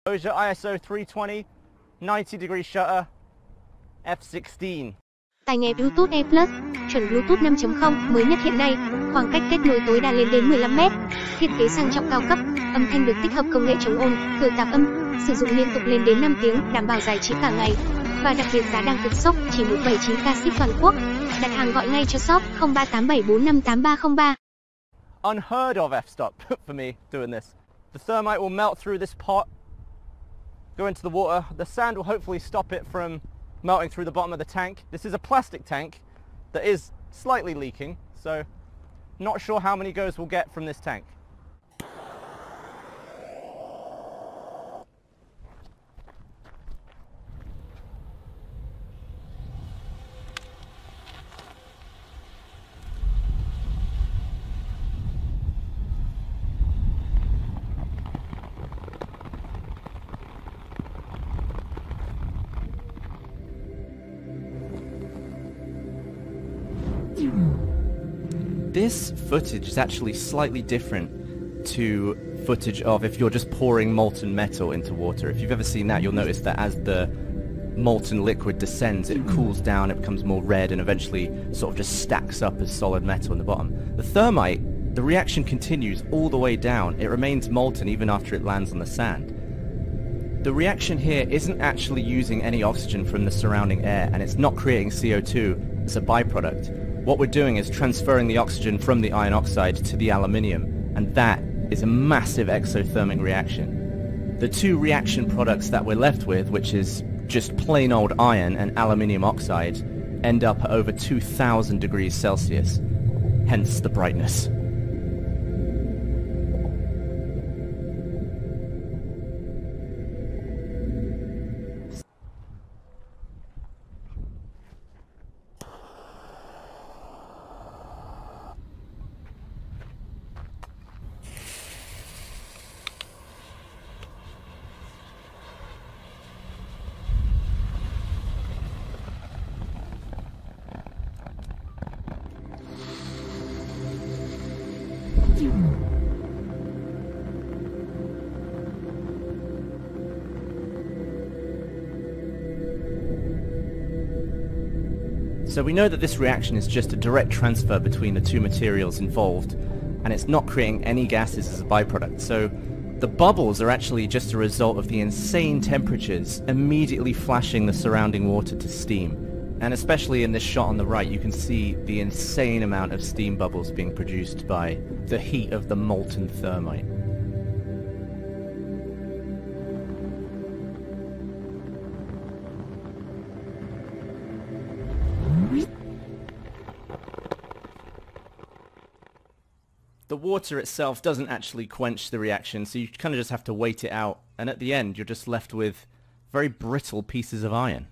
Exposure ISO 320, 90 degree shutter, f16. Tai nghe Bluetooth E+, chuẩn Bluetooth 5.0 mới nhất hiện nay, khoảng cách kết nối tối đa lên đến 15 mét. Thiết kế sang trọng cao cấp, âm thanh được tích hợp công nghệ chống ồn, khử tạp âm, sử dụng liên tục lên đến 5 tiếng, đảm bảo giải trí cả ngày. Và đặc biệt giá đang cực sốc, chỉ 179k ship toàn quốc. Đặt hàng gọi ngay cho shop 0387458303. Unheard of f-stop for me doing this. The thermite will melt through this pot, go into the water. The sand will hopefully stop it from melting through the bottom of the tank. This is a plastic tank that is slightly leaking, so not sure how many goes we'll get from this tank. This footage is actually slightly different to footage of if you're just pouring molten metal into water. If you've ever seen that, you'll notice that as the molten liquid descends, it cools down, it becomes more red, and eventually sort of just stacks up as solid metal in the bottom. The thermite, the reaction continues all the way down. It remains molten even after it lands on the sand. The reaction here isn't actually using any oxygen from the surrounding air, and it's not creating CO2 as a byproduct. What we're doing is transferring the oxygen from the iron oxide to the aluminium, and that is a massive exothermic reaction. The two reaction products that we're left with, which is just plain old iron and aluminium oxide, end up at over 2000 degrees Celsius, hence the brightness. So we know that this reaction is just a direct transfer between the two materials involved, and it's not creating any gases as a byproduct. So the bubbles are actually just a result of the insane temperatures immediately flashing the surrounding water to steam. And especially in this shot on the right, you can see the insane amount of steam bubbles being produced by the heat of the molten thermite. The water itself doesn't actually quench the reaction, so you kind of just have to wait it out, and at the end you're just left with very brittle pieces of iron.